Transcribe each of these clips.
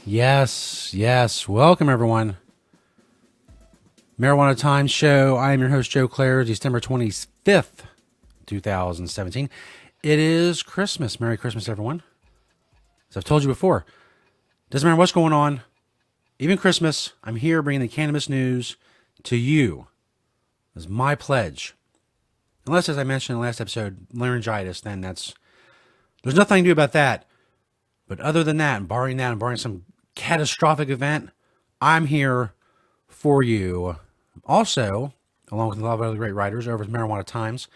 Yes. Welcome, everyone. Marijuana Time Show. I am your host, Joe Klare. December 25th, 2017. It is Christmas. Merry Christmas, everyone. As I've told you before, doesn't matter what's going on, even Christmas, I'm here bringing the cannabis news to you. It's my pledge. Unless, as I mentioned in the last episode, laryngitis, then there's nothing I can do about that. But other than that, and barring some catastrophic event, I'm here for you. Also, along with a lot of other great writers over at Marijuana Times.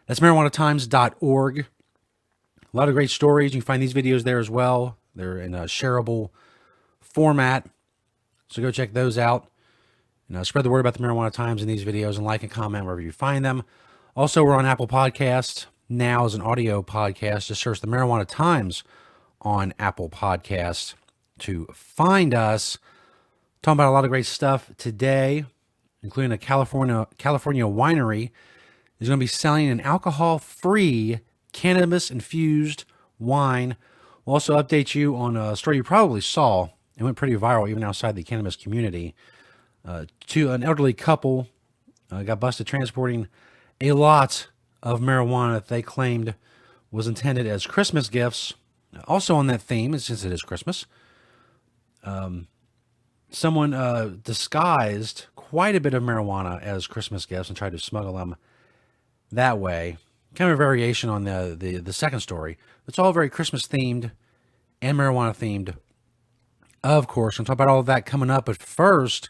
That's marijuanatimes.org. A lot of great stories. You can find these videos there as well. They're in a shareable format. So go check those out. Spread the word about the Marijuana Times in these videos and like and comment wherever you find them. Also, we're on Apple Podcasts now as an audio podcast. Just search the Marijuana Times on Apple Podcasts to find us. Talking about a lot of great stuff today, including a California winery is going to be selling an alcohol-free cannabis-infused wine. We'll also update you on a story you probably saw. It went pretty viral even outside the cannabis community. To an elderly couple got busted transporting a lot of marijuana that they claimed was intended as Christmas gifts. Also on that theme, since it is Christmas, someone disguised quite a bit of marijuana as Christmas gifts and tried to smuggle them that way. Kind of a variation on the second story. It's all very Christmas themed and marijuana themed. Of course, I'm talking about all of that coming up. But first,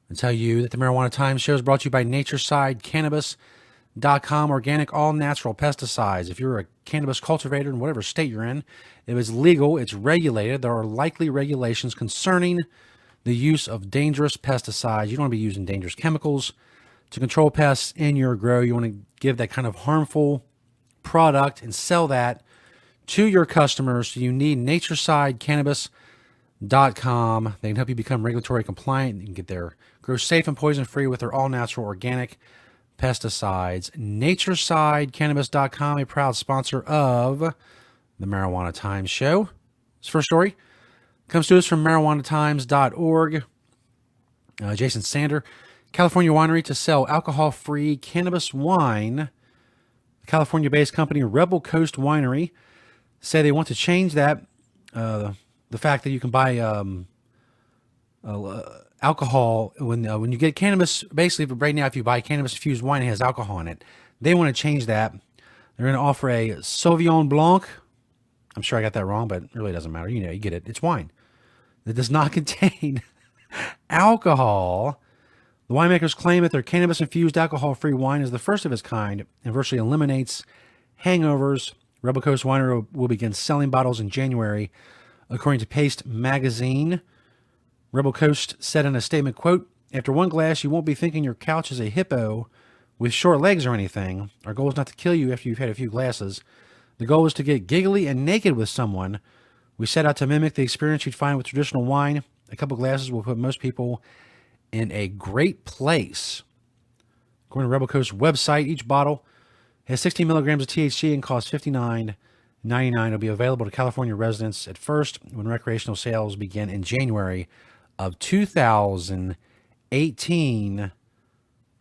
I'll tell you that the Marijuana Times show is brought to you by Natureside Cannabis.com, organic, all natural pesticides. If you're a cannabis cultivator in whatever state you're in, if it's legal, it's regulated. There are likely regulations concerning the use of dangerous pesticides. You don't want to be using dangerous chemicals to control pests in your grow. You want to give that kind of harmful product and sell that to your customers. So you need Natureside Cannabis.com. They can help you become regulatory compliant. You can get their grow safe and poison free with their all natural organic pesticides. Naturesidecannabis.com, a proud sponsor of the Marijuana Times show. This first story comes to us from marijuanatimes.org. Jason Sander, California winery to sell alcohol-free cannabis wine. The California-based company Rebel Coast Winery say they want to change that. The fact that you can buy alcohol when you get cannabis. Basically, right now, if you buy cannabis-infused wine, it has alcohol in it. They want to change that. They're going to offer a Sauvignon Blanc. I'm sure I got that wrong, but it really doesn't matter. You get it. It's wine. It does not contain alcohol. The winemakers claim that their cannabis-infused alcohol-free wine is the first of its kind and virtually eliminates hangovers. Rebel Coast Winery will begin selling bottles in January, according to Paste Magazine. Rebel Coast said in a statement, quote, "After one glass, you won't be thinking your couch is a hippo with short legs or anything. Our goal is not to kill you after you've had a few glasses. The goal is to get giggly and naked with someone. We set out to mimic the experience you'd find with traditional wine. A couple glasses will put most people in a great place." According to Rebel Coast's website, each bottle has 16 milligrams of THC and costs $59.99. It'll be available to California residents at first, when recreational sales begin in January of 2018.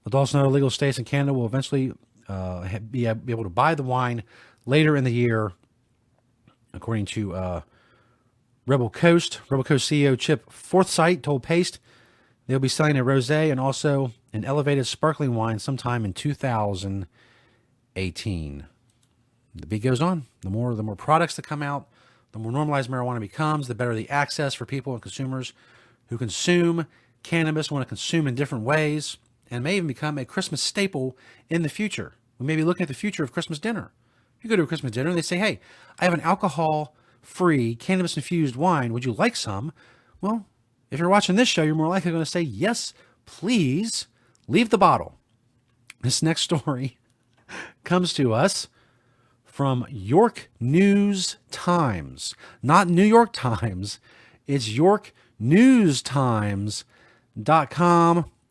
Adults in other legal states in Canada will eventually be able to buy the wine later in the year, according to Rebel Coast. Rebel Coast CEO Chip Forsythe told Paste they'll be selling a rosé and also an elevated sparkling wine sometime in 2018. The beat goes on. The more products that come out, the more normalized marijuana becomes, the better the access for people and consumers who consume cannabis, want to consume in different ways, and may even become a Christmas staple in the future. We may be looking at the future of Christmas dinner. You go to a Christmas dinner and they say, "Hey, I have an alcohol-free cannabis-infused wine. Would you like some?" Well, if you're watching this show, you're more likely going to say, "Yes, please. Leave the bottle." This next story comes to us from York News Times. Not New York Times. It's York News Times.com.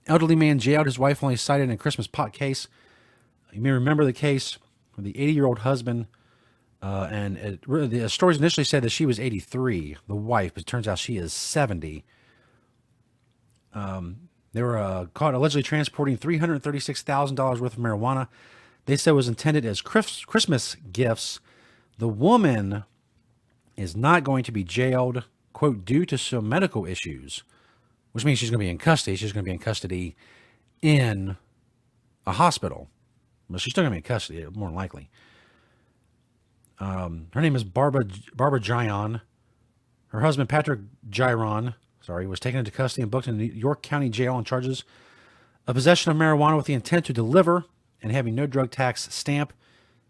Elderly man jailed. His wife only cited in a Christmas pot case. You may remember the case where the 80-year-old husband The stories initially said that she was 83, the wife, but it turns out she is 70. They were caught allegedly transporting $336,000 worth of marijuana. They said it was intended as Christmas gifts. The woman is not going to be jailed, quote, due to some medical issues, which means she's going to be in custody. She's going to be in custody in a hospital. But she's still going to be in custody, more than likely. Her name is Barbara Giron. Her husband, Patrick Giron, was taken into custody and booked in the York County Jail on charges of possession of marijuana with the intent to deliver and having no drug tax stamp.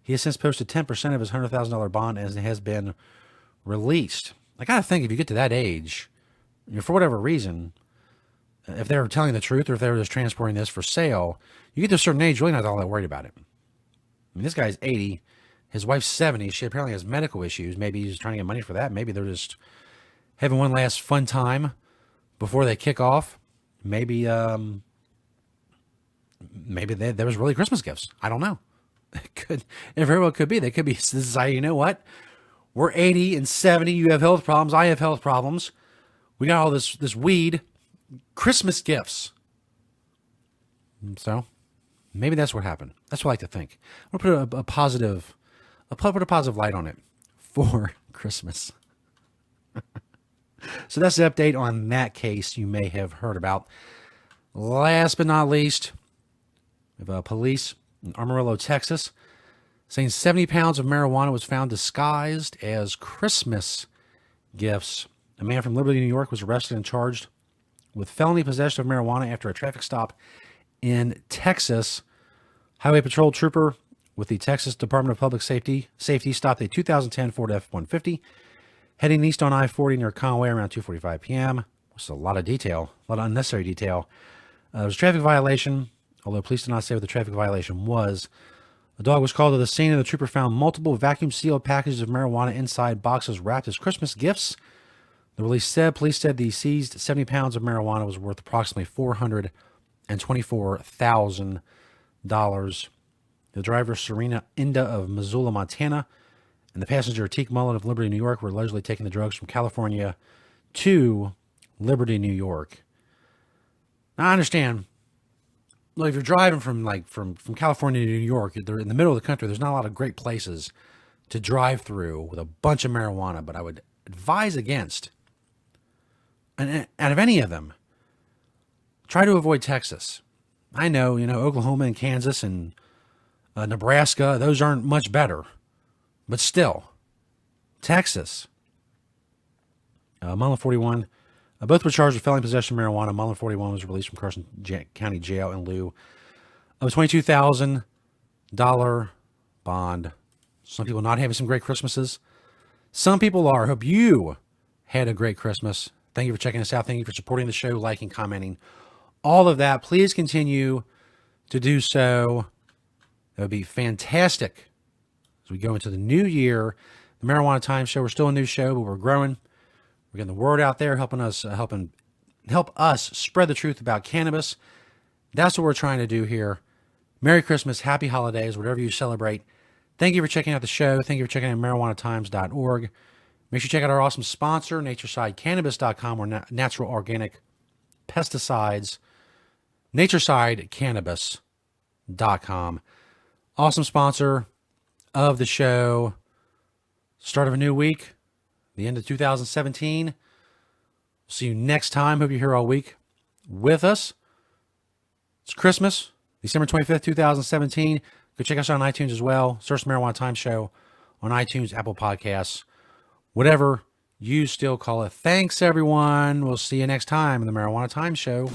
He has since posted 10% of his $100,000 bond and has been released. I got to think, if you get to that age, for whatever reason, if they were telling the truth or if they were just transporting this for sale, you get to a certain age, really not all that worried about it. I mean, this guy's 80. His wife's 70. She apparently has medical issues. Maybe he's trying to get money for that. Maybe they're just having one last fun time before they kick off. Maybe there was really Christmas gifts. I don't know. It very well could be. They could be. This is how, you know what? We're 80 and 70. You have health problems. I have health problems. We got all this weed. Christmas gifts. So maybe that's what happened. That's what I like to think. I'm going to put a positive light on it for Christmas. So that's the update on that case you may have heard about. Last but not least, we have police in Amarillo, Texas, saying 70 pounds of marijuana was found disguised as Christmas gifts. A man from Liberty, New York was arrested and charged with felony possession of marijuana after a traffic stop in Texas. Highway Patrol trooper with the Texas Department of Public Safety stopped a 2010 Ford F-150 heading east on I-40 near Conway around 2:45 p.m. It's a lot of detail, a lot of unnecessary detail. There was a traffic violation, although police did not say what the traffic violation was. The dog was called to the scene, and the trooper found multiple vacuum-sealed packages of marijuana inside boxes wrapped as Christmas gifts. The police said the seized 70 pounds of marijuana was worth approximately $424,000. The driver, Serena Inda of Missoula, Montana, and the passenger, Teak Mullen of Liberty, New York, were allegedly taking the drugs from California to Liberty, New York. Now, I understand. Look, if you're driving from California to New York, they're in the middle of the country. There's not a lot of great places to drive through with a bunch of marijuana, but I would advise against, and out of any of them, try to avoid Texas. I know, Oklahoma and Kansas and Nebraska, those aren't much better, but still, Texas. Mullen, 41. Both were charged with felony possession of marijuana. Mullen, 41, was released from Carson County Jail in lieu of a $22,000 bond. Some people not having some great Christmases. Some people are. Hope you had a great Christmas. Thank you for checking us out. Thank you for supporting the show, liking, commenting, all of that. Please continue to do so. That would be fantastic as we go into the new year. The Marijuana Time Show, we're still a new show, but we're growing. We're getting the word out there, help us spread the truth about cannabis. That's what we're trying to do here. Merry Christmas, happy holidays, whatever you celebrate. Thank you for checking out the show. Thank you for checking out marijuanatimes.org. Make sure you check out our awesome sponsor, naturesidecannabis.com, or natural organic pesticides, naturesidecannabis.com. Awesome sponsor of the show. Start of a new week, the end of 2017. See you next time. Hope you're here all week with us. It's Christmas, December 25th, 2017. Go check us out on iTunes as well. Search the Marijuana Time Show on iTunes, Apple Podcasts, whatever you still call it. Thanks, everyone. We'll see you next time in the Marijuana Time Show.